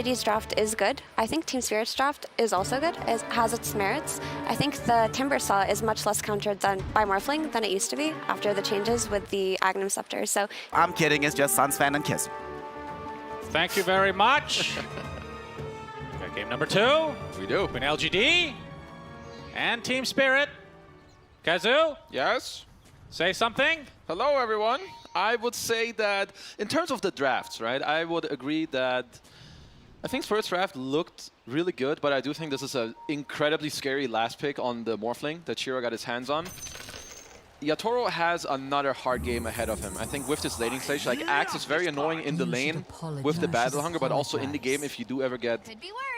RIYADH's draft is good. I think Team Spirit's draft is also good. It has its merits. I think the Timber Saw is much less countered by Morphling than it used to be after the changes with the Agnum Scepter. So I'm kidding, it's just Suns fan and Kiss. Thank you very much. Got game number 2. We do. Between LGD and Team Spirit. Kazoo, Yes? say something. Hello, everyone. I would say that in terms of the drafts, right, I would agree that I think Spirit's draft looked really good, but I do think this is an incredibly scary last pick on the Morphling that Shiro got his hands on. Yatoro has another hard game ahead of him. I think with this laning stage, like Axe is very annoying in the lane with the battle hunger, but also in the game if you do ever get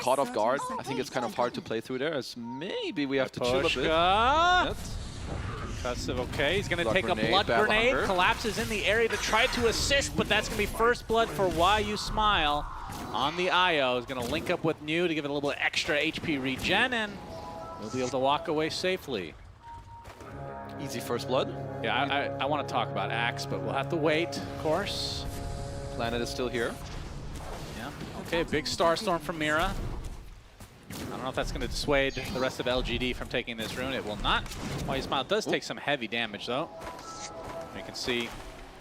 caught off guard. I think it's kind of hard to play through there, as maybe we have to chill a bit. Yep. Concussive, okay. He's going to take a grenade, blood battle grenade, hunger. collapses in the area to try to assist, but that's going to be first blood for Why You Smile on the IO. He's going to link up with New to give it a little bit extra HP regen, and we'll be able to walk away safely. Easy first blood. Yeah, I want to talk about Axe, but we'll have to wait, of course. Planet is still here. Yeah, okay, big Starstorm from Mira. I don't know if that's going to dissuade the rest of LGD from taking this rune. It will not. Why You Smile does take some heavy damage, though. You can see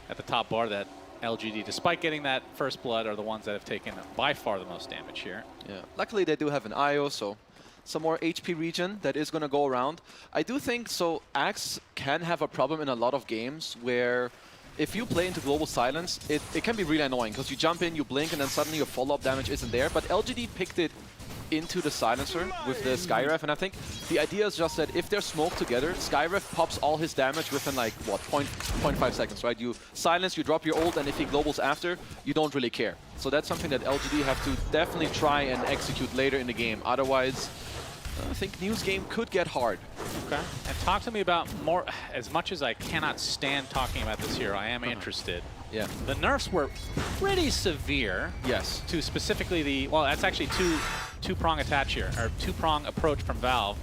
at the top bar that LGD, despite getting that first blood, are the ones that have taken by far the most damage here. Yeah. Luckily, they do have an IO, so some more HP regen that is going to go around. I do think, so Axe can have a problem in a lot of games where if you play into Global Silence, it can be really annoying because you jump in, you blink, and then suddenly your follow-up damage isn't there. But LGD picked it into the Silencer with the Skyref, and I think the idea is just that if they're smoked together, Skyref pops all his damage within like, what, 0.5 seconds, right? You silence, you drop your ult, and if he globals after, you don't really care. So that's something that LGD have to definitely try and execute later in the game. Otherwise, I think New's game could get hard. Okay. And talk to me about more, as much as I cannot stand talking about this hero, I am interested. Yeah. The nerfs were pretty severe. Yes. To specifically the, well, that's actually two-prong attach here, or two-prong approach from Valve.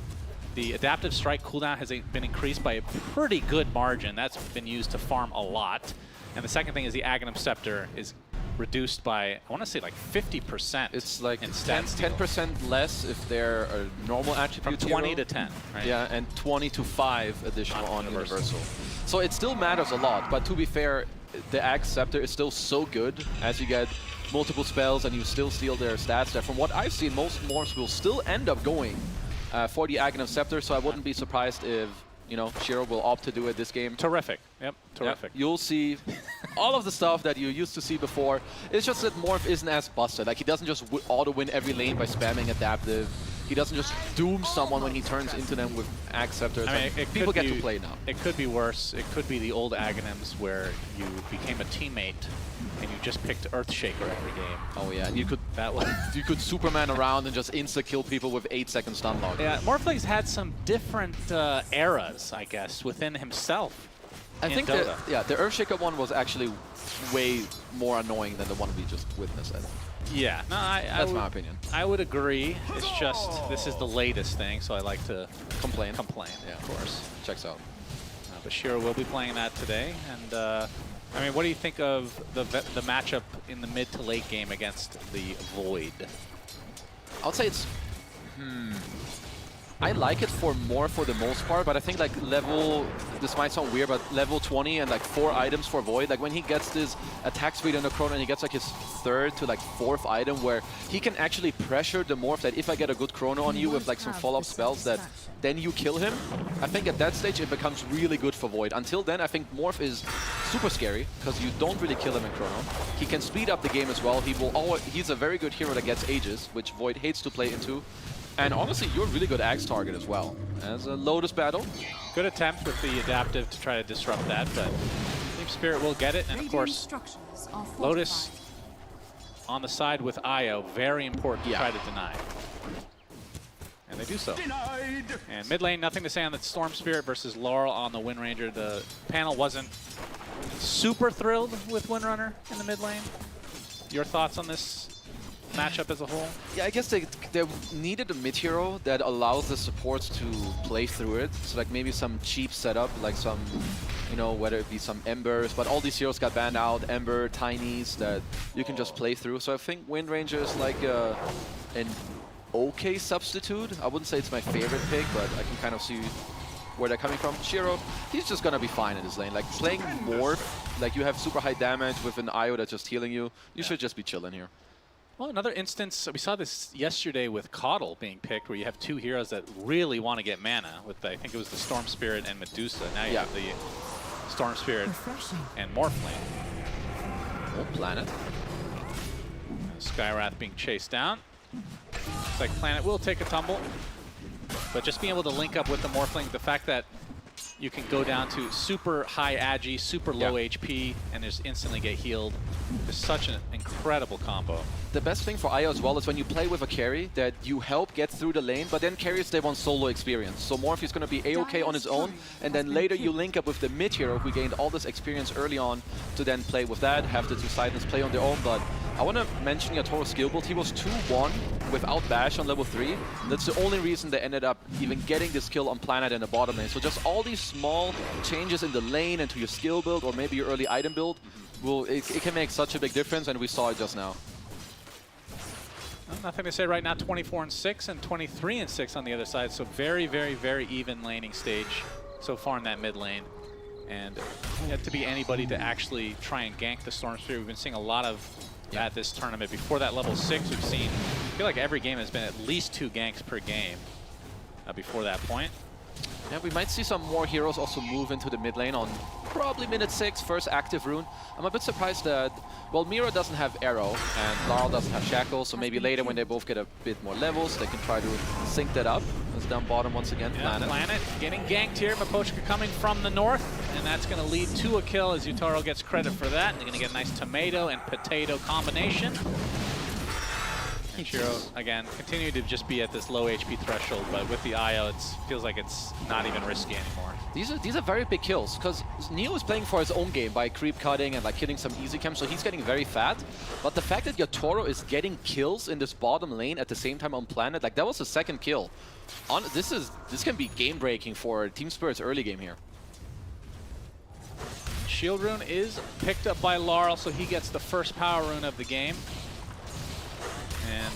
The adaptive strike cooldown has been increased by a pretty good margin. That's been used to farm a lot. And the second thing is the Agnum Scepter is reduced by, I want to say like 50%. It's like in stat steal. 10% less if they're a normal attribute From 20 hero. to 10, right? Yeah, and 20 to 5 additional on Universal. So it still matters a lot, but to be fair, the Axe Scepter is still so good as you get multiple spells and you still steal their stats there. From what I've seen, most morphs will still end up going for the Agnum Scepter, so I wouldn't be surprised if, you know, Shiro will opt to do it this game. Terrific. Yep, terrific. Yep. You'll see all of the stuff that you used to see before. It's just that Morph isn't as busted. Like, he doesn't just auto-win every lane by spamming adaptive. He doesn't just doom someone when he turns into them with Axe Scepters. I mean, people get to play now. It could be worse. It could be the old Aghanims where you became a teammate and you just picked Earthshaker every game. Oh yeah, and you could you could Superman around and just insta-kill people with 8-second stun lock. Yeah, Morphling's had some different eras, I guess, within himself. I think the Earthshaker one was actually way more annoying than the one we just witnessed, I think. Yeah, no, that's my opinion. I would agree. It's just, this is the latest thing, so I like to complain, yeah, of course. Checks out. But Shiro will be playing that today, and I mean, what do you think of the matchup in the mid to late game against the Void? I would say it's, I like it for the most part, but I think like level, this might sound weird, but level 20 and like 4 items for Void, like when he gets this attack speed in the chrono and he gets like his 3rd to like 4th item where he can actually pressure the morph that if I get a good chrono on you with like some follow-up spells that then you kill him, I think at that stage it becomes really good for Void. Until then, I think morph is super scary because you don't really kill him in chrono. He can speed up the game as well. He's a very good hero that gets Aegis, which Void hates to play into. And honestly, you're a really good Axe target as well. As a Lotus battle. Good attempt with the adaptive to try to disrupt that, but Team Spirit will get it. And of course, Lotus on the side with Io, very important to try to deny. And they do so. Denied. And mid lane, nothing to say on the Storm Spirit versus Laurel on the Wind Ranger. The panel wasn't super thrilled with Windrunner in the mid lane. Your thoughts on this matchup as a whole? Yeah, I guess they needed a mid hero that allows the supports to play through it. So like maybe some cheap setup, like some you know, whether it be some Embers, but all these heroes got banned out, Ember, Tinies, that you can just play through. So I think Wind Ranger is like an okay substitute. I wouldn't say it's my favorite pick, but I can kind of see where they're coming from. Shiro, he's just gonna be fine in this lane. Like playing Morph, like you have super high damage with an IO that's just healing you. You should just be chilling here. Well, another instance, we saw this yesterday with Caudle being picked, where you have two heroes that really want to get mana with, I think it was the Storm Spirit and Medusa. Now you have the Storm Spirit and Morphling. Oh, Planet. Skywrath being chased down. Looks like Planet will take a tumble. But just being able to link up with the Morphling, the fact that you can go down to super high agi, super low HP, and just instantly get healed is such an incredible combo. The best thing for IO as well is when you play with a carry that you help get through the lane, but then carries, they want solo experience. So Morph is going to be A-okay on his own, and then later you link up with the mid hero who gained all this experience early on to then play with that, have the two Titans play on their own. But I want to mention Yatoro's skill build. He was 2-1 without Bash on level 3. That's the only reason they ended up even getting this kill on Planet in the bottom lane. So just all these small changes in the lane and to your skill build or maybe your early item build, it can make such a big difference, and we saw it just now. Well, nothing to say right now. 24-6 and 23-6 on the other side. So very, very, very even laning stage so far in that mid lane. And yet to be anybody to actually try and gank the Storm Spirit. We've been seeing a lot of that this tournament. Before that level 6, we've seen, I feel like every game has been at least 2 ganks per game before that point. Yeah, we might see some more heroes also move into the mid lane on probably minute 6, first active rune. I'm a bit surprised that, well, Mira doesn't have Arrow and Laurel doesn't have Shackle, so maybe later when they both get a bit more levels, they can try to sync that up. It's down bottom once again, Planet getting ganked here. Miposhka coming from the north, and that's going to lead to a kill as Yatoro gets credit for that. They're going to get a nice tomato and potato combination. And Shiro, again, continue to just be at this low HP threshold, but with the IO, it feels like it's not even risky anymore. These are very big kills, because Neo is playing for his own game by creep cutting and like hitting some easy camps, so he's getting very fat. But the fact that Yatoro is getting kills in this bottom lane at the same time on Planet, like that was the second kill. This can be game breaking for Team Spirit's early game here. Shield rune is picked up by Laurel, so he gets the first power rune of the game. And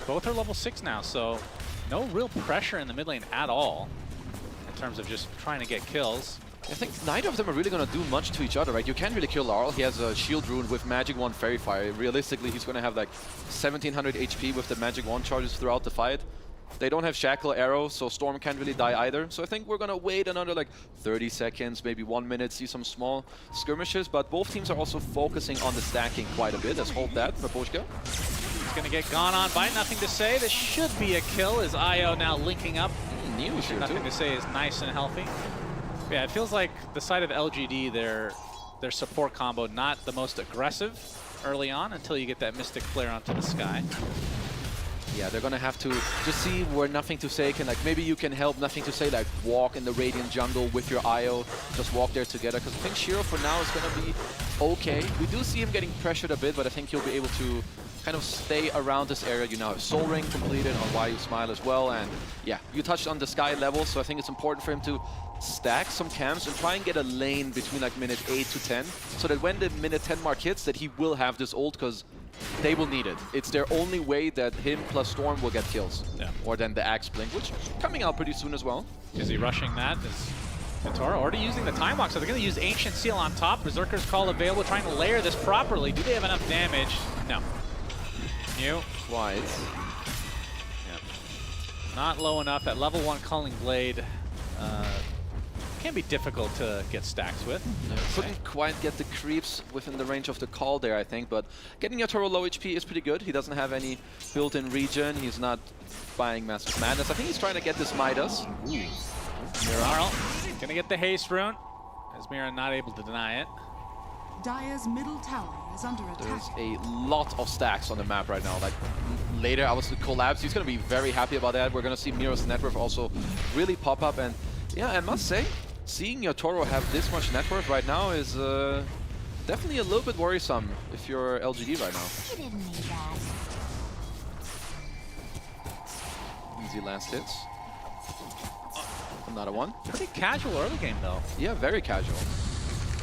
both are level 6 now, so no real pressure in the mid lane at all in terms of just trying to get kills. I think neither of them are really going to do much to each other, right? You can't really kill Laurel. He has a shield rune with Magic Wand Fairy Fire. Realistically, he's going to have like 1700 HP with the Magic Wand charges throughout the fight. They don't have Shackle Arrow, so Storm can't really die either. So I think we're going to wait another like 30 seconds, maybe 1 minute, see some small skirmishes. But both teams are also focusing on the stacking quite a bit. Let's hold that, Miposhka. He's going to get gone on by Nothing to Say. This should be a kill as IO now linking up. Nothing to Say is nice and healthy. Yeah, it feels like the side of LGD, their support combo, not the most aggressive early on until you get that Mystic Flare onto the sky. Yeah, they're gonna have to just see where Nothing to Say can, like, maybe you can help Nothing to Say, like, walk in the Radiant jungle with your IO, just walk there together, because I think Shiro for now is gonna be okay. We do see him getting pressured a bit, but I think he'll be able to kind of stay around this area. You now have Soul Ring completed on Why You Smile as well, and yeah, you touched on the sky level, so I think it's important for him to stack some camps and try and get a lane between like minute 8 to 10, so that when the minute 10 mark hits, that he will have this ult, because they will need it. It's their only way that him plus Storm will get kills. Yeah. Or then the Axe Blink, which is coming out pretty soon as well. Is he rushing that? Is Yatoro already using the Time Walk? So they're going to use Ancient Seal on top. Berserker's Call available, trying to layer this properly. Do they have enough damage? No. Mew. Wide. Yep. Not low enough. That level 1 Culling Blade can be difficult to get stacks with. No, couldn't quite get the creeps within the range of the call there, I think, but getting Yatoro low HP is pretty good. He doesn't have any built-in regen. He's not buying Massive Madness. I think he's trying to get this Midas. Mirarl gonna get the haste rune, as Mira not able to deny it. Dire's middle tower is under attack. There's a lot of stacks on the map right now. Like later, I was to collapse. He's gonna be very happy about that. We're gonna see Mira's net worth also really pop up, and yeah, I must say, seeing Yatoro have this much net worth right now is definitely a little bit worrisome if you're LGD right now. You didn't need that. Easy last hits. Another one. Pretty casual early game though. Yeah, very casual.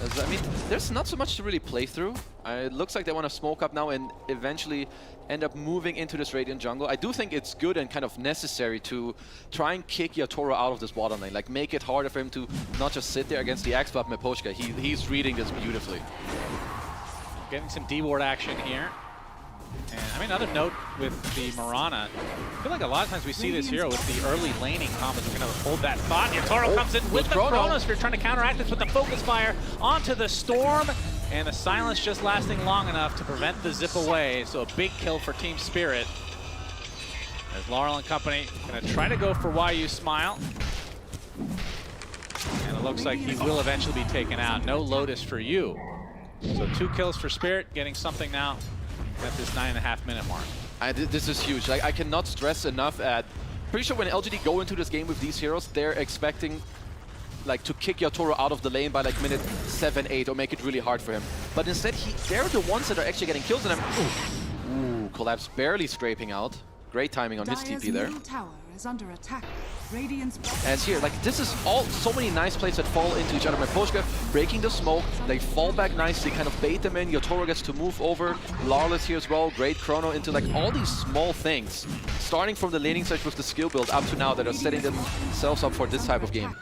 I mean, there's not so much to really play through. It looks like they want to smoke up now and eventually end up moving into this Radiant jungle. I do think it's good and kind of necessary to try and kick Yatoro out of this bottom lane. Like, make it harder for him to not just sit there against the Axe, but Miposhka. He's reading this beautifully. Getting some D-ward action here. And I mean, another note with the Mirana, I feel like a lot of times we see this hero with the early laning combos. We're going to hold that thought. Yatoro comes in with the Chronosphere, trying to counteract this with the Focus Fire onto the Storm. And the silence just lasting long enough to prevent the zip away. So a big kill for Team Spirit. As Laurel and company going to try to go for YU Smile. And it looks like he will eventually be taken out. No Lotus for you. So 2 kills for Spirit, getting something now at this 9.5-minute mark. This is huge. Like, I cannot stress enough at... Pretty sure when LGD go into this game with these heroes, they're expecting like to kick Yatoro out of the lane by like minute 7, 8 or make it really hard for him. But instead, they're the ones that are actually getting kills, and ooh, Collapse barely scraping out. Great timing on his TP there. Tower is under attack. Radiant's And here, like, this is all so many nice plays that fall into each other. Miposhka breaking the smoke, they fall back nicely, kind of bait them in. Yatoro gets to move over. Lawless here as well, great chrono into like all these small things, starting from the laning stage with the skill build up to now that are setting themselves up for this type of game.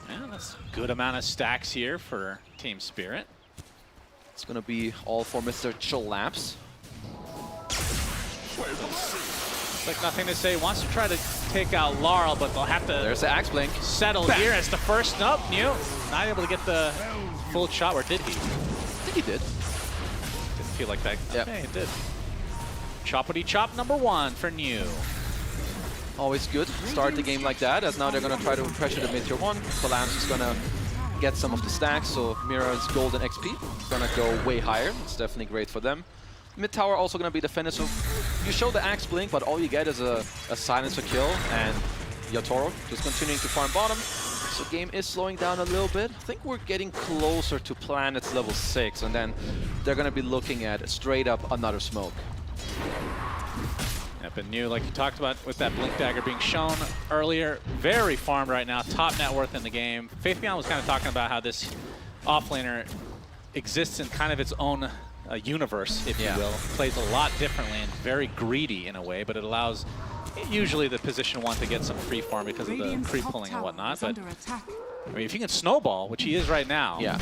Yeah, that's a good amount of stacks here for Team Spirit. It's gonna be all for Mr. Collapse. Like nothing to say. Wants to try to take out Laurel, but they'll have to. There's the Axe Blink. Settle here as the first. Nope, New not able to get the full shot, or did he? I think he did. Didn't feel like that. Yep. Okay, it did. Choppity chop #1 for New. Always good. Start the game like that, as now they're gonna try to pressure the mid-tier 1. Collapse is gonna get some of the stacks, so Mira's golden XP gonna go way higher. It's definitely great for them. Mid tower also going to be defended, so you show the Axe Blink, but all you get is a silencer kill, and Yatoro just continuing to farm bottom. So game is slowing down a little bit. I think we're getting closer to Planet's level 6, and then they're going to be looking at straight up another smoke. Yep, and New, like you talked about with that Blink Dagger being shown earlier, very farmed right now, top net worth in the game. Faith Beyond was kind of talking about how this offlaner exists in kind of its own universe, if you will. Plays a lot differently and very greedy in a way, but it allows usually the position 1 to get some free farm because of the creep pulling and whatnot. But I mean, if you can snowball, which he is right now,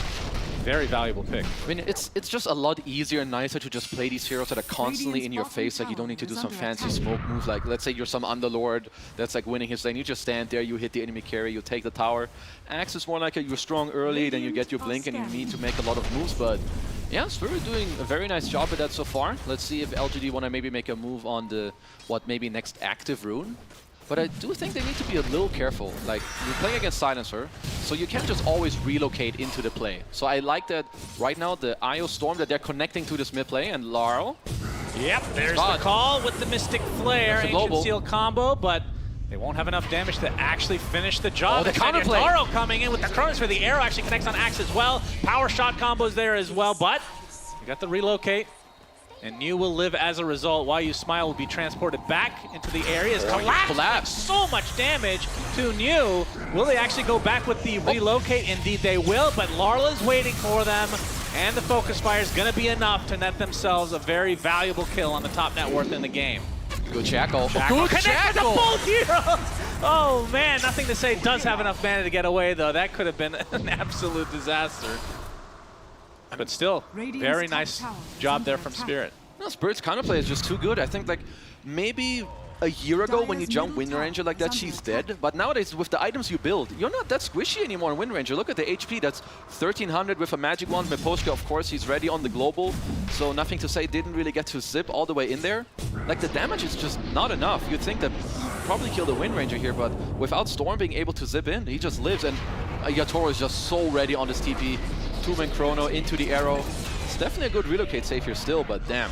very valuable pick. I mean, it's just a lot easier and nicer to just play these heroes that are constantly in your face. Like, you don't need to do some fancy smoke moves. Like, let's say you're some Underlord that's like winning his lane. You just stand there, you hit the enemy carry, you take the tower. Axe is more like you're strong early, then you get your blink and you need to make a lot of moves. But yeah, Spirit doing a very nice job at that so far. Let's see if LGD want to maybe make a move on the, maybe next active rune. But I do think they need to be a little careful. Like, you're playing against Silencer, so you can't just always relocate into the play. So I like that right now, the IO Storm, that they're connecting to this mid play, and Laurel. Yep, there's the call with the Mystic Flare, Ancient Seal combo, but they won't have enough damage to actually finish the job. Oh, the counterplay. Yatoro coming in with the Chronosphere. The arrow actually connects on Axe as well. Power shot combos there as well, but you got the relocate. And New will live as a result. YU Smile will be transported back into the area. Collapse. So much damage to New. Will they actually go back with the relocate? Indeed they will, but Larla is waiting for them. And the Focus Fire is going to be enough to net themselves a very valuable kill on the top net worth in the game. Good Jackal. Good connect with the full heroes. Oh man, nothing to say. Does have enough mana to get away though. That could have been an absolute disaster. But still, very nice job there from Spirit. No, Spirit's counterplay is just too good. I think, like, maybe a year ago when you jump Wind Ranger like that, she's dead. But nowadays, with the items you build, you're not that squishy anymore in Wind Ranger. Look at the HP. That's 1300 with a magic wand. Miposhka, of course, he's ready on the global. So nothing to say, didn't really get to zip all the way in there. Like, the damage is just not enough. You'd think that you probably kill the Wind Ranger here, but without Storm being able to zip in, he just lives. And Yatoro is just so ready on this TP. 2-man chrono into the arrow. It's definitely a good relocate save here still, but damn.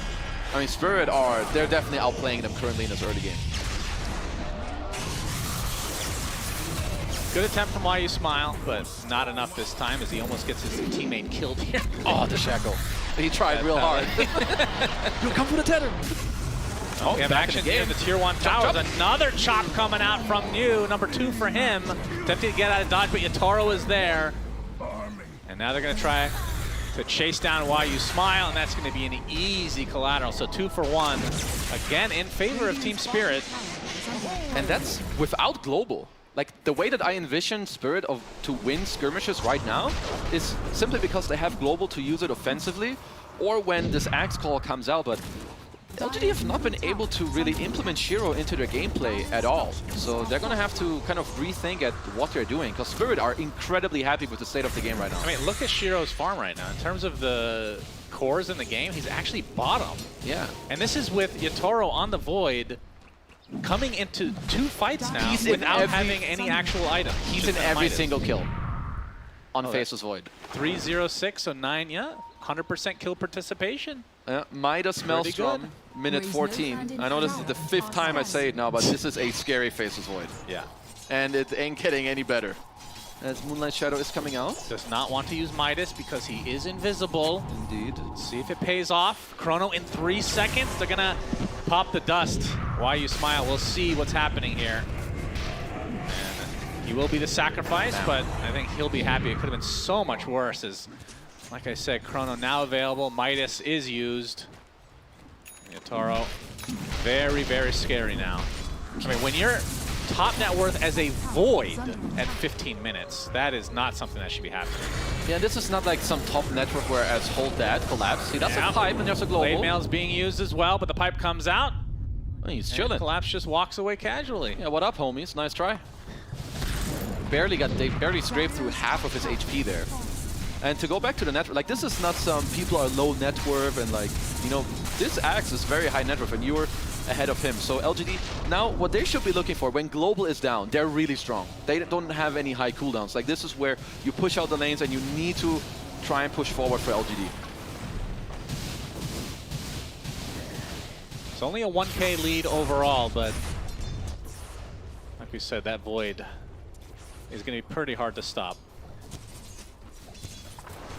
I mean, Spirit they're definitely outplaying them currently in this early game. Good attempt from YU Smile, but not enough this time as he almost gets his teammate killed here. Oh, the Shackle. He tried real hard. You'll come for the tether. Oh, we have action here in the tier 1 towers. Another chop coming out from New, #2 for him. Attempting to get out of dodge, but Yatoro is there. And now they're going to try to chase down YU Smile, and that's going to be an easy collateral. So 2 for 1, again in favor of Team Spirit. And that's without Global. Like, the way that I envision Spirit to win skirmishes right now is simply because they have Global to use it offensively, or when this Axe call comes out, but LGD have not been able to really implement Shiro into their gameplay at all. So they're going to have to kind of rethink at what they're doing, because Spirit are incredibly happy with the state of the game right now. I mean, look at Shiro's farm right now. In terms of the cores in the game, he's actually bottom. Yeah. And this is with Yatoro on the Void, coming into 2 fights now He's without having any actual item. He's in every Midas. single kill on Oh, Faceless Void. 306, so 9, yeah. 100% kill participation. Midas Maelstrom, minute 14. I know this is the 5th time I say it now, but this is a scary Faceless Void. Yeah. And it ain't getting any better. As Moonlight Shadow is coming out. Does not want to use Midas because he is invisible. Indeed. See if it pays off. Chrono in 3 seconds. They're going to pop the dust. YU Smile, we'll see what's happening here. And he will be the sacrifice, but I think he'll be happy. It could have been so much worse as, like I said, Chrono now available. Midas is used. Yatoro, very, very scary now. I mean, when you're top net worth as a Void at 15 minutes, that is not something that should be happening. Yeah, this is not like some top network where as Hold That collapse. He does a pipe and there's a global. Blade Mail's being used as well, but the pipe comes out. Oh, he's And chilling. Collapse just walks away casually. Yeah, what up, homies? Nice try. They barely scraped through half of his HP there. And to go back to the net, like, this is not some people are low net worth and, like, you know, this Axe is very high net worth and you're ahead of him. So LGD, now what they should be looking for when Global is down, they're really strong. They don't have any high cooldowns. Like, this is where you push out the lanes and you need to try and push forward for LGD. It's only a 1K lead overall, but like we said, that Void is going to be pretty hard to stop.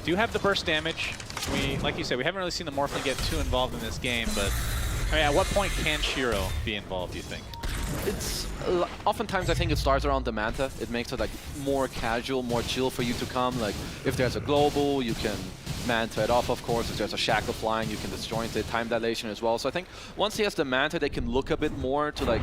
Do have the burst damage. Like you said, we haven't really seen the Morphling get too involved in this game, but I mean, at what point can Shiro be involved, do you think? It's oftentimes I think it starts around the Manta. It makes it like more casual, more chill for you to come. Like if there's a global, you can Manta it off, of course. If there's a shackle flying, you can disjoint the time dilation as well. So I think once he has the Manta, they can look a bit more to like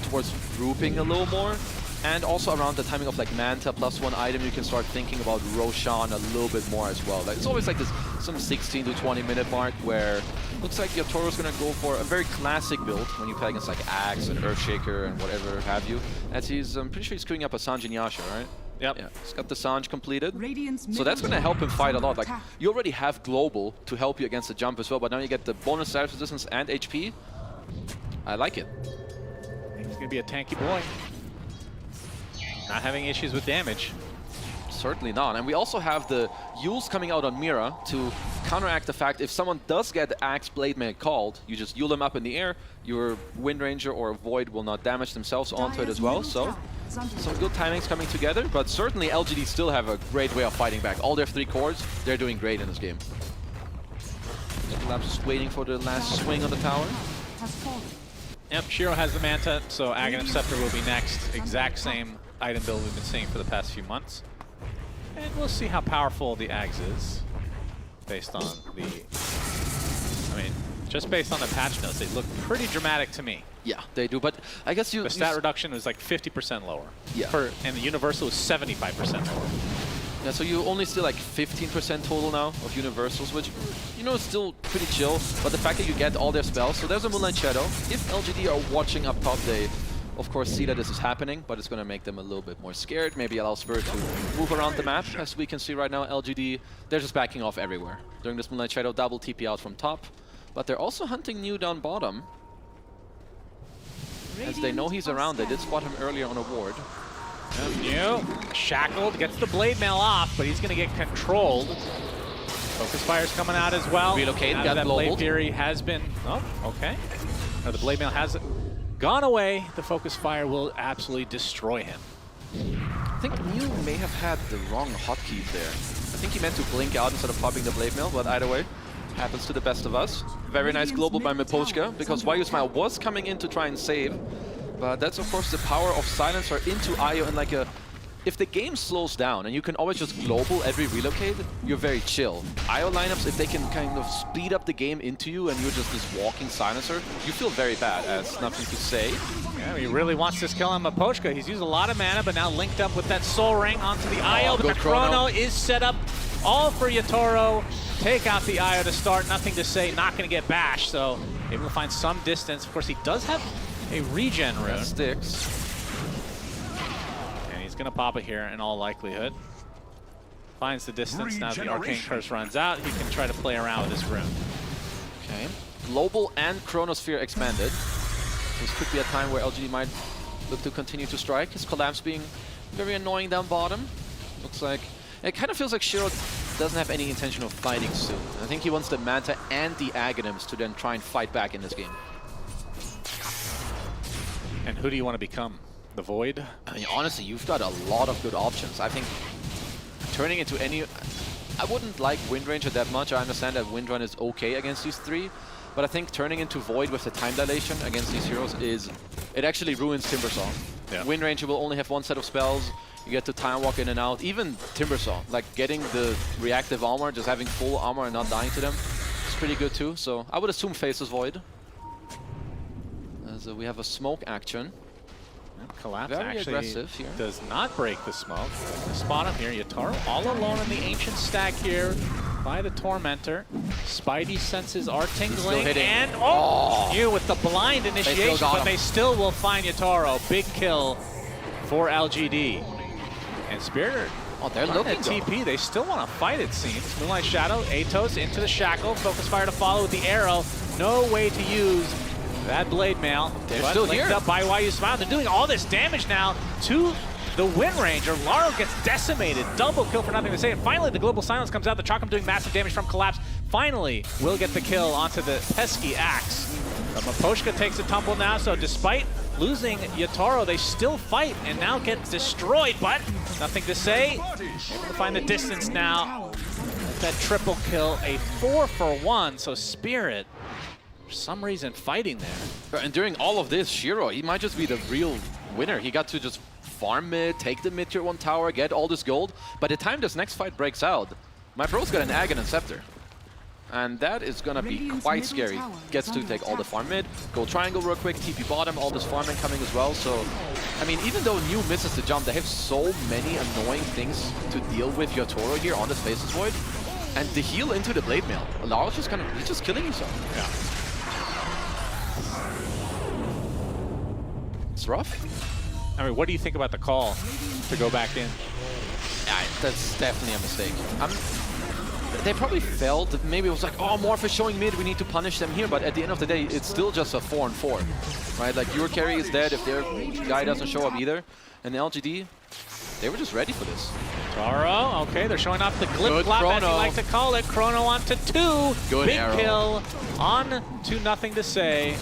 towards grouping a little more. And also around the timing of like Manta +1 item, you can start thinking about Roshan a little bit more as well. Like, it's always like this some 16 to 20 minute mark where looks like Yatoro's gonna go for a very classic build when you play against like Axe and Earthshaker and whatever have you. As he's, I'm pretty sure he's queuing up a Sanj and Yasha, right? Yep. Yeah, he's got the Sanj completed. Radiant's So that's going to help him fight a lot. Like, attack. you already have Global to help you against the jump as well, but now you get the bonus status resistance and HP. I like it. I think he's going to be a tanky boy. Not having issues with damage. Certainly not. And we also have the Yules coming out on Mira to counteract the fact if someone does get the Axe Blade Mail called, you just Yule them up in the air, your Wind Ranger or Void will not damage themselves onto it as well. So some good timings coming together, but certainly LGD still have a great way of fighting back. All their 3 cores, they're doing great in this game. Labs just waiting for the last swing on the tower. Yep, Shiro has the Manta, so Aghanim Scepter will be next. Exact same item build we've been seeing for the past few months. And we'll see how powerful the Ags is based on the... I mean, just based on the patch notes, they look pretty dramatic to me. Yeah, they do, but I guess The stat reduction was like 50% lower. Yeah. And the Universal was 75% lower. Yeah, so you only still like 15% total now of Universals, which, you know, is still pretty chill. But the fact that you get all their spells, so there's a Moonlight Shadow. If LGD are watching up top, they, of course, see that this is happening, but it's going to make them a little bit more scared. Maybe allow Spirit to move around the map. As we can see right now, LGD, they're just backing off everywhere. During this Moonlight Shadow, double TP out from top. But they're also hunting New down bottom. As they know he's around, they did spot him earlier on a ward. New, shackled, gets the Blade Mail off, but he's going to get controlled. Focus Fire's coming out as well. Relocate, Now got that Blade global. Fury has been... Oh, okay. Now the Blade Mail has gone away. The Focus Fire will absolutely destroy him. I think Mew may have had the wrong hotkeys there. I think he meant to blink out instead of popping the Blade Mail, but either way, happens to the best of us. Very nice global by Miposhka, because YU Smile was coming in to try and save. But that's, of course, the power of Silencer into Io in like a if the game slows down and you can always just global every relocate, you're very chill. IO lineups, if they can kind of speed up the game into you and you're just this walking silencer, you feel very bad, as nothing to say. Yeah, he really wants this kill on Miposhka. He's used a lot of mana, but now linked up with that Soul Ring onto the IO. But the Chrono is set up all for Yatoro. Take out the IO to start, nothing to say, not going to get bashed, so able to find some distance. Of course, he does have a regen rune. That sticks. And he's going to pop it here in all likelihood. Finds the distance, now the Arcane Curse runs out, he can try to play around with this rune. Okay. Global and Chronosphere expanded. This could be a time where LGD might look to continue to strike. His collapse being very annoying down bottom. Looks like... It kind of feels like Shiro doesn't have any intention of fighting soon. I think he wants the Manta and the Aghanims to then try and fight back in this game. And who do you want to become? The Void? I mean, honestly, you've got a lot of good options. I think turning into any... I wouldn't like Wind Ranger that much. I understand that Wind Run is okay against these three. But I think turning into Void with the time dilation against these heroes is... It actually ruins Timbersaw. Yeah. Wind Ranger will only have one set of spells. You get to time walk in and out. Even Timbersaw, like getting the reactive armor, just having full armor and not dying to them, is pretty good too. So I would assume Faceless Void. As we have a smoke action. Collapse very actually aggressive here. Does not break the smoke. Spot him here. Yatoro all alone in the ancient stack here by the Tormentor. Spidey senses are tingling and you with the blind initiation, but they still will find Yatoro. Big kill for LGD. And Spirit, they're looking at TP. They still want to fight, it seems. Moonlight Shadow, Atos into the Shackle. Focus Fire to follow with the arrow. No way to use that Blade Mail. They're still linked here. Up by YU Smile. They're doing all this damage now to the Wind Ranger. Laro gets decimated. Double kill for nothing to say. And finally, the Global Silence comes out. The Chakram doing massive damage from Collapse. Finally, will get the kill onto the pesky Axe. But Miposhka takes a tumble now, so despite losing Yatoro, they still fight and now get destroyed, but nothing to say. Able to find the distance now. That triple kill, a 4-for-1, so Spirit, for some reason, fighting there. And during all of this, Shiro, he might just be the real winner. He got to just farm mid, take the mid-tier 1 tower, get all this gold. By the time this next fight breaks out, my bro's got an Aghanim Scepter. And that is going to be quite scary. Gets to take all the farm mid, go triangle real quick, TP bottom, all this farming coming as well. So, I mean, even though New misses the jump, they have so many annoying things to deal with Yatoro here on this Faceless Void. And the heal into the Blade Mail. Laro's just kind of, he's just killing himself. Yeah. It's rough. I mean, what do you think about the call to go back in? Yeah, that's definitely a mistake. They probably felt that maybe it was like, oh, Morph is showing mid, we need to punish them here. But at the end of the day, it's still just a 4-on-4, right? Like, your carry is dead if their guy doesn't show up either. And the LGD, they were just ready for this. Taro, okay, they're showing off the glip-glop, as you like to call it. Chrono onto 2. Good Big arrow. kill on to nothing to say.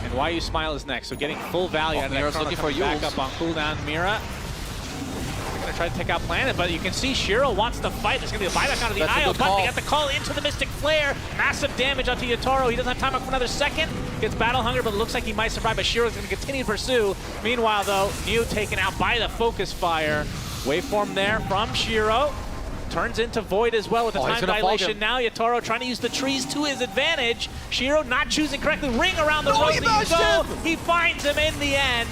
And YU Smile is next, so getting full value out of that. Mira's Chrono looking for back Yules. up on cooldown. Mira. They're going to try to take out Planet, but you can see Shiro wants to fight. There's going to be a buyback onto the IO, but they got the call into the Mystic Flare. Massive damage onto Yatoro. He doesn't have time for another second. Gets Battle Hunger, but it looks like he might survive, but Shiro's going to continue to pursue. Meanwhile, though, Mew taken out by the Focus Fire. Waveform there from Shiro. Turns into Void as well with the time dilation. Now Yatoro trying to use the trees to his advantage. Shiro not choosing correctly. Ring around the rosy. He finds him in the end.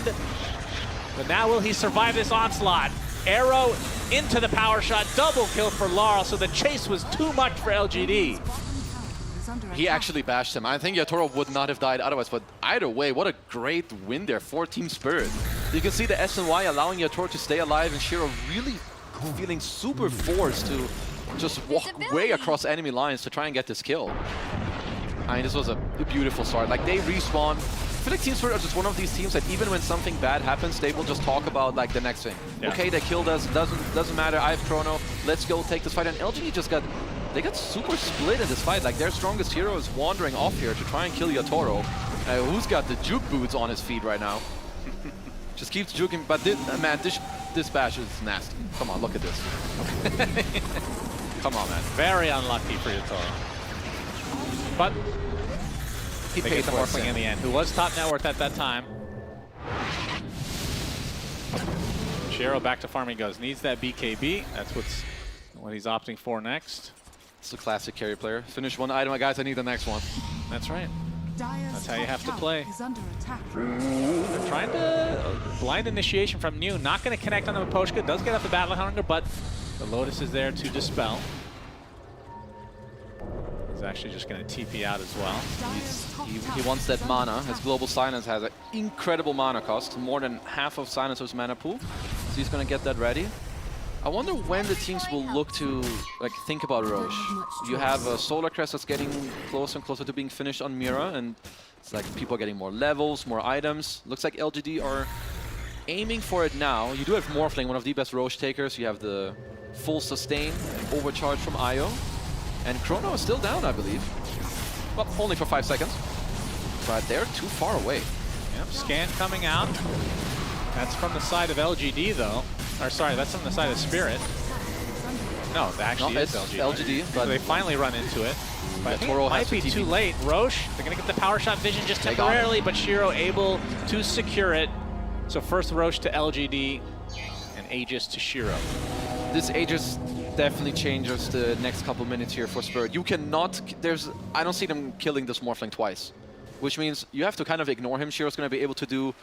But now will he survive this onslaught? Arrow into the power shot. Double kill for Laurel. So the chase was too much for LGD. He actually bashed him. I think Yatoro would not have died otherwise, but either way, what a great win there for Team Spirit. You can see the SNY allowing Yatoro to stay alive, and Shiro really feeling super forced to just walk way across enemy lines to try and get this kill. I mean, this was a beautiful start. Like, they respawn. I feel like Team Spirit are just one of these teams that even when something bad happens, they will just talk about like the next thing. Yeah. Okay, they killed us. Doesn't matter. I have Chrono. Let's go take this fight. And LGD just got... They got super split in this fight. Like, their strongest hero is wandering off here to try and kill Yatoro. Who's got the juke boots on his feet right now? Just keeps juking. But man, this bash is nasty. Come on, look at this. Come on, man. Very unlucky for Yatoro. But he paid the Morphling in the end, who was top net worth at that time. Shiro back to farming goes. Needs that BKB. That's what he's opting for next. It's a classic carry player. Finish one item, guys. I need the next one. That's right. Dire's That's how you have to top play. tower is under attack. They're trying to blind initiation from New. Not going to connect on the Miposhka. Does get up the Battle Hunger, but the Lotus is there to dispel. He's actually just going to TP out as well. He wants that mana. His Global Silence has an incredible mana cost, more than half of Silencer's mana pool. So he's going to get that ready. I wonder when the teams will look to think about Roche. You have a Solar Crest that's getting closer and closer to being finished on Mira, and it's like people are getting more levels, more items. Looks like LGD are aiming for it now. You do have Morphling, one of the best Roche takers. You have the full sustain and overcharge from Io. And Chrono is still down, I believe. Well, only for 5 seconds. But they're too far away. Yep, scan coming out. That's from the side of LGD, though. Or sorry, that's from the side of Spirit. No, it actually is LGD. But they finally run into it. But I think Toro it might be too late. Roche, they're going to get the power shot vision just temporarily, but Shiro able to secure it. So first Roche to LGD, and Aegis to Shiro. This Aegis definitely changes the next couple minutes here for Spirit. You cannot, I don't see them killing this Morphling twice. Which means you have to kind of ignore him. Shiro's going to be able to do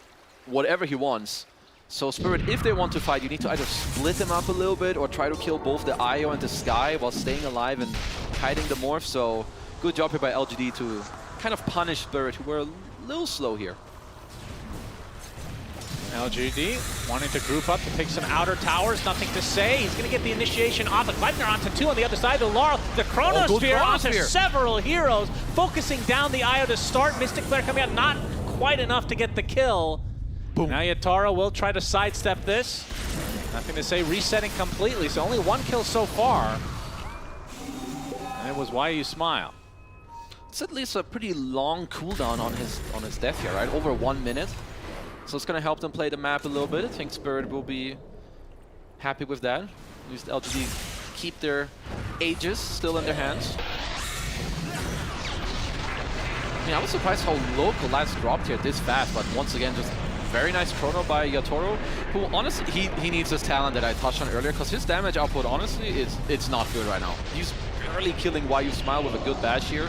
whatever he wants. So Spirit, if they want to fight, you need to either split them up a little bit or try to kill both the Io and the Sky while staying alive and hiding the Morph. So good job here by LGD to kind of punish Spirit, who were a little slow here. LGD wanting to group up to take some outer towers, nothing to say. He's going to get the initiation off of Gleipnir onto 2 on the other side. The Laurel, the Chronosphere onto several heroes, focusing down the Io to start. Mystic Flare coming out, not quite enough to get the kill. Boom. Now Yatoro will try to sidestep this. Nothing to say, resetting completely, so only 1 kill so far. And it was Why You Smile. It's at least a pretty long cooldown on his death here, right? Over 1 minute. So it's going to help them play the map a little bit. I think Spirit will be happy with that. At least LGD keep their Aegis still in their hands. I mean, I was surprised how low Collapse dropped here this fast, but once again, just very nice chrono by Yatoro, who honestly, he needs this talent that I touched on earlier, because his damage output, honestly, it's not good right now. He's barely killing Why You Smile with a good bash here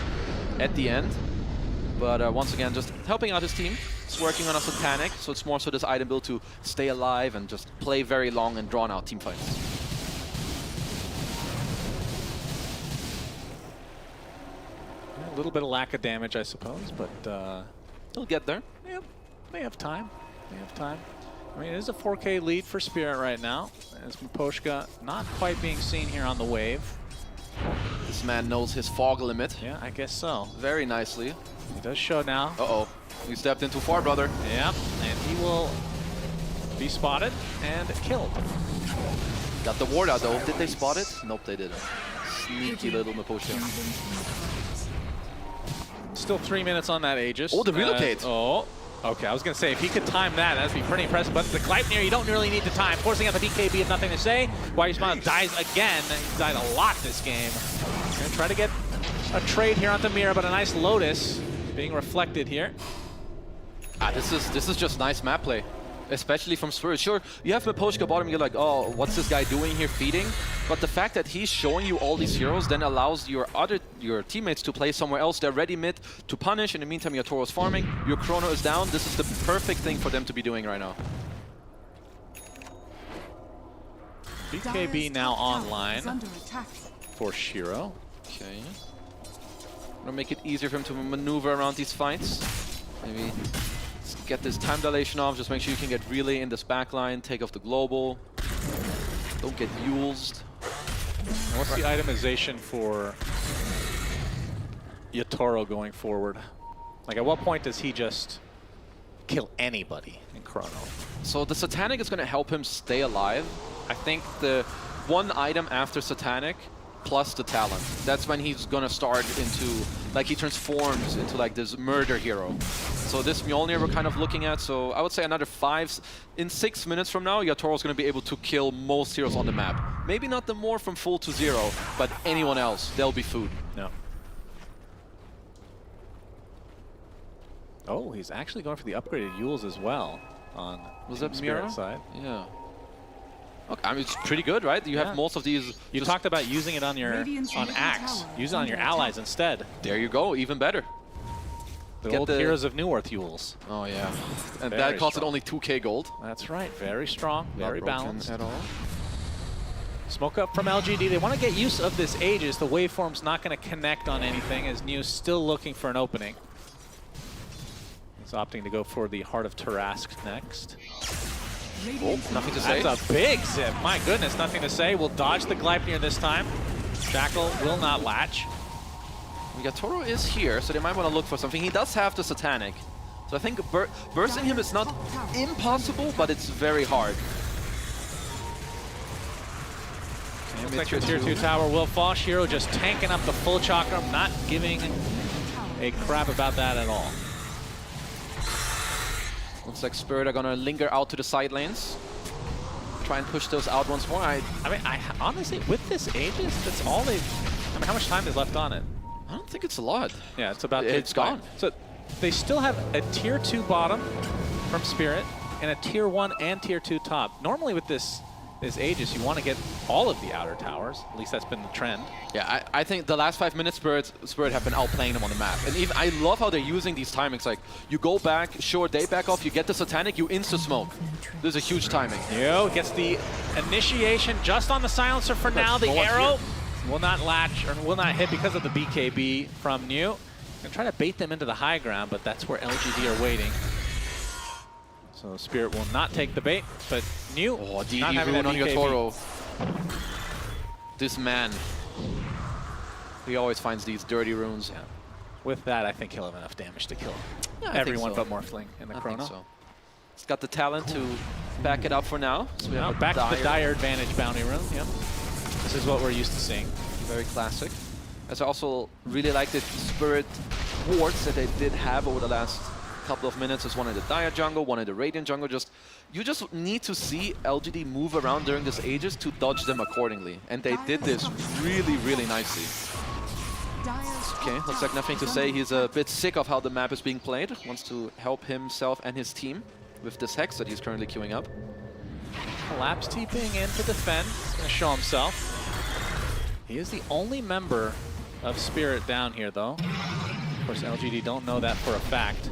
at the end. But once again, just helping out his team. It's working on a Satanic, so it's more so this item build to stay alive and just play very long and drawn out team fights. A little bit of lack of damage, I suppose, but He'll get there. yeah, they have time. They have time. I mean, it is a 4K lead for Spirit right now, as Miposhka not quite being seen here on the wave. This man knows his fog limit. Yeah, I guess so. Very nicely. He does show now. Uh-oh. You stepped in too far, brother. Yep, and he will be spotted and killed. Got the ward out, though. Did they spot it? Nope, they didn't. Sneaky little Miposhka. Still 3 minutes on that Aegis. Oh, the relocate. Okay, I was going to say, if he could time that, that'd be pretty impressive. But the Gleipnir, you don't really need the time. Forcing out the BKB is nothing to say. Why You Smile dies again. He died a lot this game. Going to try to get a trade here onto Mira, but a nice Lotus being reflected here. This is just nice map play, especially from Spirit. Sure, you have Miposhka bottom, you're like, oh, what's this guy doing here feeding? But the fact that he's showing you all these heroes then allows your teammates to play somewhere else. They're ready mid to punish. In the meantime, your Toro's farming, your Chrono is down. This is the perfect thing for them to be doing right now. BKB now online for Shiro. Okay. Gonna make it easier for him to maneuver around these fights. Maybe get this time dilation off, just make sure you can get relay in this backline, take off the global. Don't get used. What's the itemization for Yatoro going forward? Like, at what point does he just kill anybody in Chrono? So the Satanic is going to help him stay alive. I think the one item after Satanic plus the talent, that's when he's going to start into, like, he transforms into like this murder hero. So this Mjolnir we're kind of looking at, so I would say another 6 minutes from now, Yatoro's going to be able to kill most heroes on the map. Maybe not the more from full to zero, but anyone else, they'll be food. No. Oh, he's actually going for the upgraded Yules as well on Was that Spirit Mira? side. Yeah. Okay, I mean, it's pretty good, right? You have most of these. You talked about using it on your Axe. Use it on your allies instead. There you go, even better. The old Heroes of Newerth Yules. Oh yeah, and Very that costed strong. only 2k gold. That's right. Very strong. Very Not broken balanced. at all. Smoke up from LGD. They want to get use of this Aegis. The waveform's not going to connect on anything as New's still looking for an opening. He's opting to go for the Heart of Tarask next. Oh, nothing to say. That's a big zip. My goodness, nothing to say. We'll dodge the Gleipnir this time. Jackal will not latch. Yatoro is here, so they might want to look for something. He does have the Satanic. So I think bursting him is not impossible, but it's very hard. Looks like the tier 2 tower will fall. Shiro just tanking up the full chakram, not giving a crap about that at all. Looks like Spirit are gonna linger out to the side lanes. Try and push those out once more. I mean, honestly, with this Aegis, that's all they've... I mean, how much time is left on it? I don't think it's a lot. Yeah, it's about... It's gone. So they still have a tier 2 bottom from Spirit and a tier 1 and tier 2 top. Normally with this Aegis, you want to get all of the outer towers. At least that's been the trend. Yeah, I think the last 5 minutes, Spirit have been outplaying them on the map. And even I love how they're using these timings. Like, you go back, sure, they back off, you get the Satanic, you insta-smoke. This is a huge timing. Yo, gets the initiation just on the silencer for now. The arrow will not latch, or will not hit because of the BKB from New. Gonna try to bait them into the high ground, but that's where LGD are waiting. So Spirit will not take the bait, but New DD not having rune that on BKB. Yatoro. This man. He always finds these dirty runes. Yeah. With that, I think he'll have enough damage to kill I everyone think so. but Morphling in the I Chrono. think so. He's got the talent to back it up for now. So we have a Back to the Dire Advantage bounty rune. Yep. This is what we're used to seeing. Very classic. As I also really like the Spirit wards that they did have over the last couple of minutes. There's one in the Dire jungle, one in the Radiant jungle. You just need to see LGD move around during this Aegis to dodge them accordingly. And they did this really, really nicely. Okay, looks like nothing to say. He's a bit sick of how the map is being played. Wants to help himself and his team with this Hex that he's currently queuing up. Collapse TPing in to defend. He's going to show himself. He is the only member of Spirit down here, though. Of course, LGD don't know that for a fact.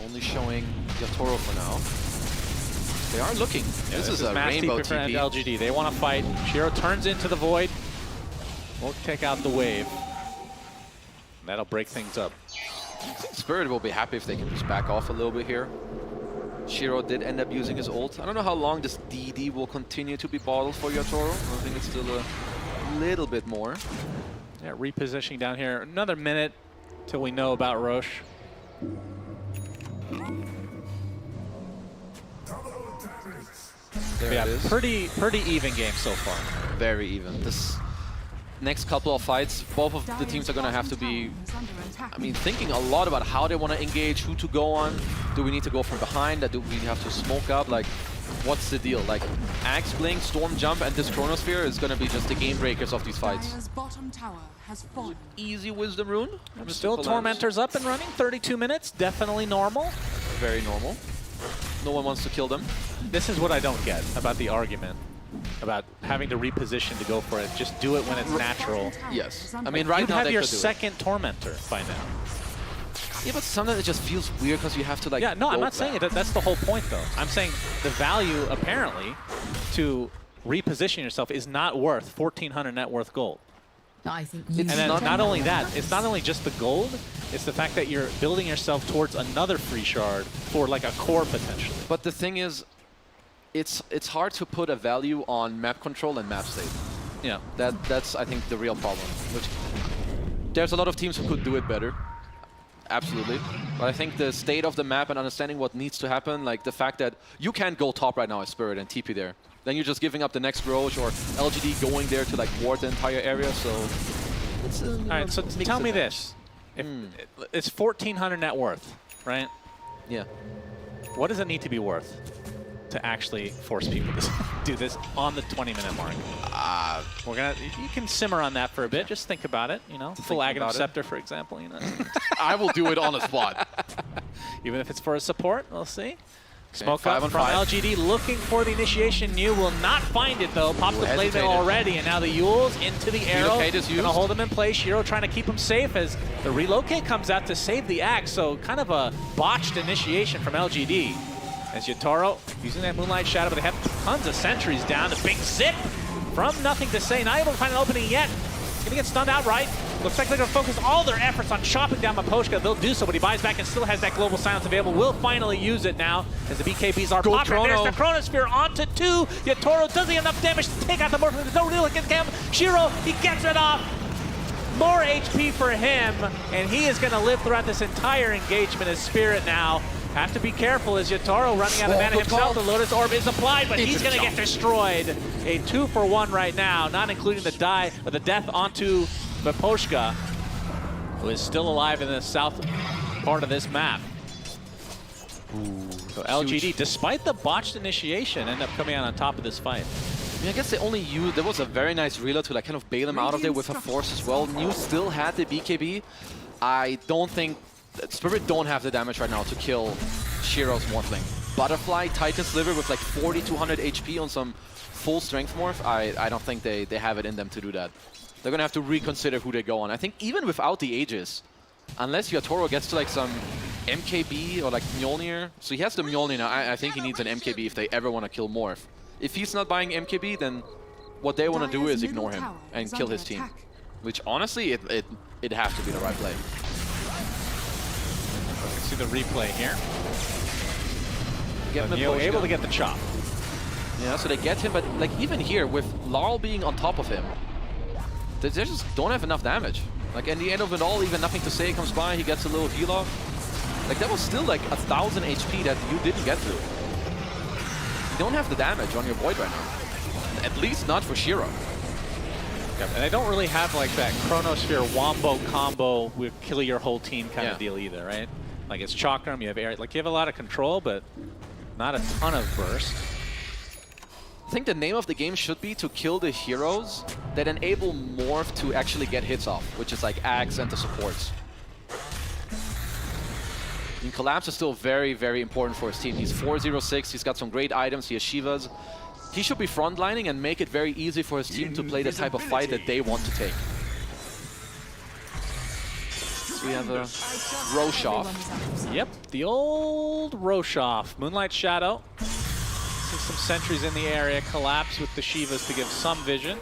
Only showing Yatoro for now. They are looking. Yeah, this is a mass rainbow TP for TP. LGD. They want to fight. Shiro turns into the void. Won't take out the wave. That'll break things up. I think Spirit will be happy if they can just back off a little bit here. Shiro did end up using his ult. I don't know how long this DD will continue to be bottled for Yatoro. I think it's still a little bit more. Yeah, repositioning down here. Another minute till we know about Roche. There Yeah, it is. pretty even game so far. Very even. This next couple of fights, both of the teams are going to have to be, I mean, thinking a lot about how they want to engage, who to go on. Do we need to go from behind? Do we have to smoke up? Like, what's the deal? Like, Axe Blink, Storm Jump, and this Chronosphere is going to be just the game breakers of these fights. Dire's bottom tower has fallen. Easy Wisdom Rune. Still Tormentor's up and running. 32 minutes. Definitely normal. Very normal. No one wants to kill them. This is what I don't get about the argument about having to reposition to go for it. Just do it when it's natural. Yes. I mean, right You'd now have they your could do it. second Tormentor by now. Yeah, but sometimes it just feels weird because you have to, like, Yeah, no, I'm go not saying back. it. That's the whole point, though. I'm saying the value, apparently, to reposition yourself is not worth 1,400 net worth gold. I think And then not only that, it's not only just the gold, it's the fact that you're building yourself towards another free shard for like a core potentially. But the thing is, it's hard to put a value on map control and map state. Yeah. That's I think the real problem. Which there's a lot of teams who could do it better. Absolutely. But I think the state of the map and understanding what needs to happen, like the fact that you can't go top right now as Spirit and TP there. Then you're just giving up the next Roche or LGD going there to like ward the entire area, so it's All right, so tell me this. If it's 1,400 net worth, right? Yeah. What does it need to be worth to actually force people to do this on the 20-minute mark? We're gonna. You can simmer on that for a bit. Just think about it. You know, full Aghanim about it. Scepter, for example. You know, I will do it on the spot. even if it's for a support, we'll see. Smoke Okay, up 5 from on 5. LGD looking for the initiation. New will not find it though. Pops the blade hesitated. mill already, and now the Yules into the arrow. Relocate is used. Gonna hold him in place. Shiro trying to keep him safe as the relocate comes out to save the axe. So kind of a botched initiation from LGD. As Yatoro using that Moonlight Shadow, but they have tons of sentries down. A big zip from nothing to say. Not able to find an opening yet. Gonna get stunned outright. Looks like they're gonna focus all their efforts on chopping down Miposhka. They'll do so, but he buys back and still has that global silence available. Will finally use it now as the BKBs are popping. There's the Chronosphere onto 2. Yatoro doesn't get enough damage to take out the Morphin. There's no real against him. Shiro, he gets it off. More HP for him, and he is gonna live throughout this entire engagement as Spirit now. Have to be careful as Yatoro running out of mana himself. The Lotus Orb is applied, but he's going to get destroyed. A 2-for-1 right now, not including the the death onto Miposhka, who is still alive in the south part of this map. So LGD, despite the botched initiation, end up coming out on top of this fight. I mean, I guess they only used, there was a very nice reload to like kind of bail him out of there with a force as well. New still had the BKB. I don't think Spirit don't have the damage right now to kill Shiro's Morphling. Butterfly, Titan Sliver with like 4,200 HP on some full strength morph, I don't think they have it in them to do that. They're gonna have to reconsider who they go on. I think even without the Aegis, unless Yatoro gets to like some MKB or like Mjolnir, so he has the Mjolnir now, I think he needs an MKB if they ever want to kill Morph. If he's not buying MKB, then what they want to do is ignore him and kill his team. Which honestly, it has to be the right play. See the replay here. Neo able to get the chop. Yeah, so they get him, but like even here with Laurel being on top of him, they just don't have enough damage. Like in the end of it all, even nothing to say comes by, he gets a little heal off. Like that was still like 1,000 HP that you didn't get through. You don't have the damage on your Void right now. At least not for Shiro. Yep, and they don't really have like that Chronosphere Wombo combo with kill your whole team kind of deal either, right? Like it's Chakram, you have air, like you have a lot of control, but not a ton of burst. I think the name of the game should be to kill the heroes that enable Morph to actually get hits off, which is like Axe and the supports. I mean, Collapse is still very, very important for his team. He's 406, he's got some great items, he has Shivas. He should be frontlining and make it very easy for his team to play the type of fight that they want to take. So we have a Roshoff. Yep, the old Roshoff. Moonlight Shadow. See some sentries in the area. Collapse with the Shivas to give some vision.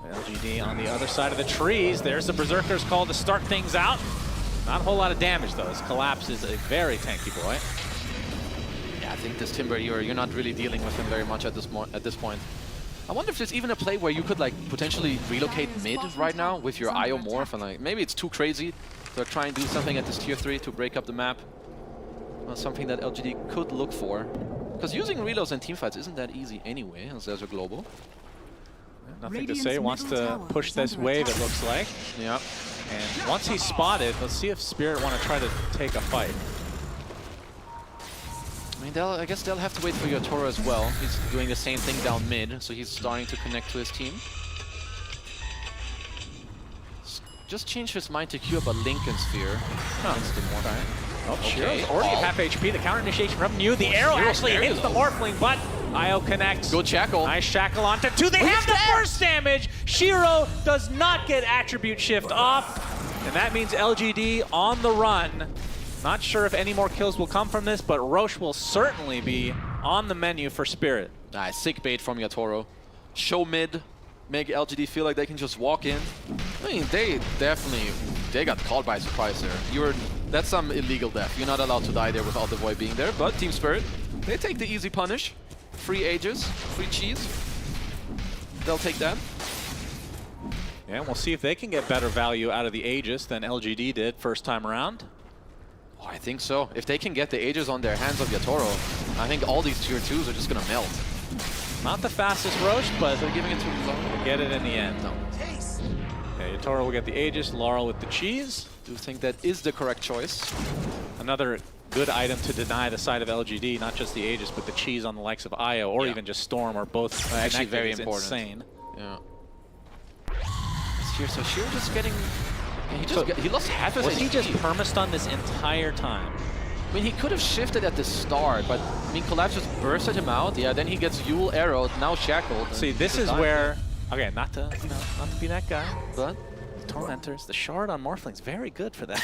LGD on the other side of the trees. There's the Berserker's call to start things out. Not a whole lot of damage though, as Collapse is a very tanky boy. Yeah, I think this Timber, you're not really dealing with him very much at this point. I wonder if there's even a play where you could like potentially relocate mid right now with your IO Morph, and like maybe it's too crazy to try and do something at this tier 3 to break up the map. Well, something that LGD could look for. Because using reloads in teamfights isn't that easy anyway, as there's a global. Nothing to say, wants to push this wave, it looks like. Yeah. And once he's spotted, let's see if Spirit want to try to take a fight. I mean, I guess they'll have to wait for Yatoro as well. He's doing the same thing down mid, so he's starting to connect to his team. Just changed his mind to queue up a Lincoln Sphere. Oh, Shiro's already at half HP. The counter initiation from New. The arrow actually hits the Morphling, but Io connects. Good shackle. Nice shackle onto 2. They have the first damage. Shiro does not get attribute shift off, and that means LGD on the run. Not sure if any more kills will come from this, but Roche will certainly be on the menu for Spirit. Nice, sick bait from Yatoro. Show mid, make LGD feel like they can just walk in. I mean, they got caught by surprise there. That's some illegal death. You're not allowed to die there without the Void being there, but Team Spirit, they take the easy punish. Free Aegis, free cheese. They'll take that. Yeah, we'll see if they can get better value out of the Aegis than LGD did first time around. Oh, I think so. If they can get the Aegis on their hands of Yatoro, I think all these tier 2s are just gonna melt. Not the fastest Roche, but they're giving it too long. Get it in the end. No. Yeah, Yatoro will get the Aegis, Laurel with the cheese. Do think that is the correct choice. Another good item to deny the side of LGD, not just the Aegis, but the cheese on the likes of Io, or even just Storm, or both. Actually very important. Insane. Yeah. So Shiro just getting... he lost half his HP. Was he just perma-stunned this entire time? I mean, he could have shifted at the start, but I mean, Collapse just bursted him out. Yeah, then he gets Yule arrowed, now shackled. See, this is where, okay, not to be that guy, But Tormentors, the shard on Morphling's very good for that.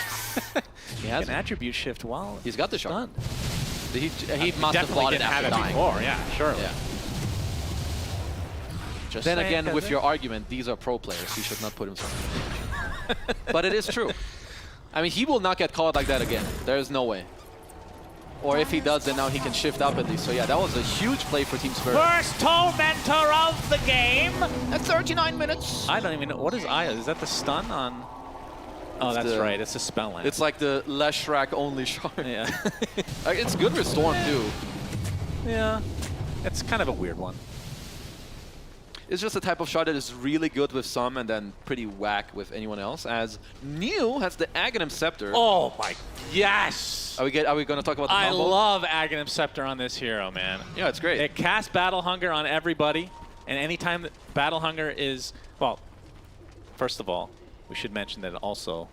he has an attribute shift while He's got the shard. stunned. He must have bought it after dying. Before, yeah, surely. Yeah. Just Then saying, again, with cousin. your argument, these are pro players. He should not put himself in danger. But it is true. I mean, he will not get caught like that again. There is no way. Or if he does, then now he can shift up at least. So yeah, that was a huge play for Team Spirit. First Tormentor of the game. At 39 minutes. I don't even know. What is Aya? Is that the stun on? Oh, It's that's the- right. It's a spell land. It's like the Leshrac only shard. Yeah. Like, it's good with Storm too. Yeah. It's kind of a weird one. It's just a type of shard that is really good with some and then pretty whack with anyone else. As Neil has the Aghanim Scepter. Oh my, yes! Are we going to talk about the I combo? love Aghanim Scepter on this hero, man. Yeah, it's great. It casts Battle Hunger on everybody, and anytime that Battle Hunger is, well, first of all, we should mention that it also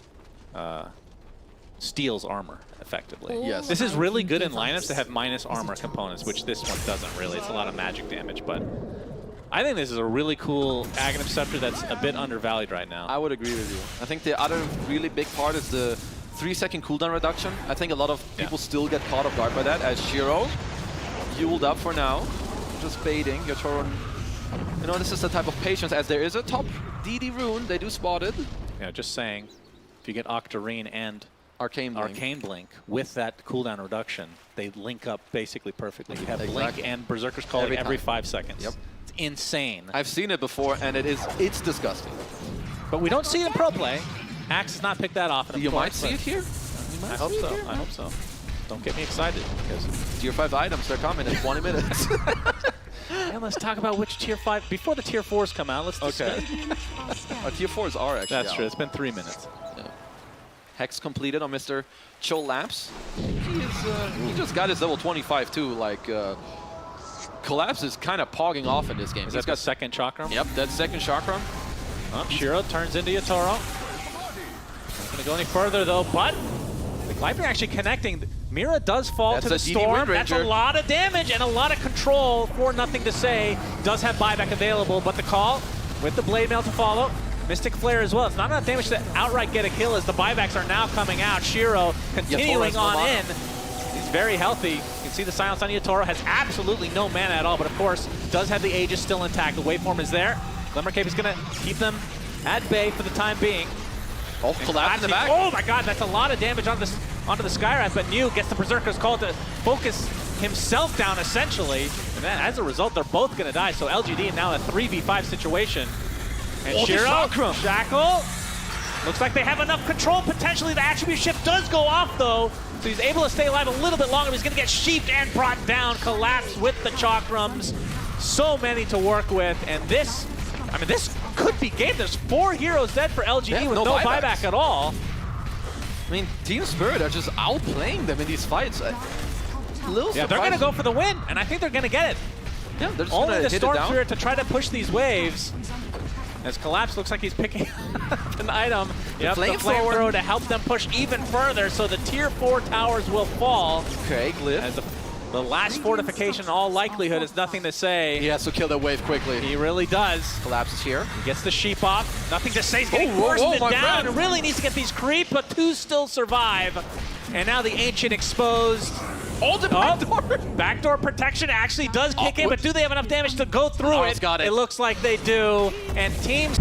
steals armor, effectively. Yes. This is really good in lineups that have minus armor components, which this one doesn't really. It's a lot of magic damage, but I think this is a really cool Aghanim Scepter that's a bit undervalued right now. I would agree with you. I think the other really big part is the 3-second cooldown reduction. I think a lot of people still get caught off guard by that, as Shiro, Yuled up for now, just baiting. Yatoro, you know, this is the type of patience, as there is a top DD rune, they do spot it. Yeah, just saying, if you get Octarine and Arcane Blink. Arcane Blink with that cooldown reduction, they link up basically perfectly. You have Blink Exactly. and Berserker's Calling every time. 5 seconds. Yep. It's insane. I've seen it before, and it's disgusting. But we don't see it in pro play. Axe has not picked that off. You might see it here. I hope so. I hope so. Don't get me excited because. Tier 5 items, they're coming in 20 minutes. And let's talk about which tier 5 before the tier 4s come out. Let's discuss. Tier 4s are actually That's out. true. It's been 3 minutes. Yeah. Hex completed on Mr. Cholapse. He just got his level 25 too. Like Collapse is kind of pogging off in this game. Is He's that the second chakra? Yep, that second chakra. Oh, Shiro turns into Yatoro. Not going to go any further though, but the Lightning actually connecting. Mira does fall That's to the a DD storm. Wind That's a Ranger. lot of damage and a lot of control for Nothing to Say. Does have buyback available, but the call with the Blade Mail to follow. Mystic Flare as well. It's not enough damage to outright get a kill as the buybacks are now coming out. Shiro continuing Yatoro's on Bravado. in. He's very healthy. You can see the silence on Yatoro. Has absolutely no mana at all, but of course does have the Aegis still intact. The waveform is there. Glimmer Cape is going to keep them at bay for the time being. Oh, Collapse in the back. Oh my god, that's a lot of damage onto the Skyrise, but New gets the Berserker's Call to focus himself down essentially. And then as a result, they're both going to die. So LGD now a 3v5 situation. And Oh, the Shiro, Chakram. Shackle. Looks like they have enough control. Potentially the attribute shift does go off though. So he's able to stay alive a little bit longer. He's going to get sheeped and brought down. Collapse with the Chakrams. So many to work with. And this, I mean, this could be game. There's 4 heroes dead for LGD Yeah, with no no buybacks. buyback at all. I mean, Team Spirit are just outplaying them in these fights. A little Yeah, they're going to surprising. go for the win, and I think they're going to get it. Yeah, they're just Only going the to hit it Storm down. Spirit to try to push these waves. As Collapse looks like he's picking up an item. Yep, the flamethrower. flamethrower to help them push even further, so the tier 4 towers will fall. Okay, Glyph. As the last fortification, in all likelihood, is Nothing to Say. He has to kill that wave quickly. He really does. Collapse is here. He gets the sheep off. Nothing to Say. He's getting whoa, Horseman my down. friend. And really needs to get these creep, but 2 still survive. And now the Ancient exposed. Oh, the backdoor! Backdoor protection actually does kick in, but do they have enough damage to go through Oh, it? he's got it. It looks like they do. And teams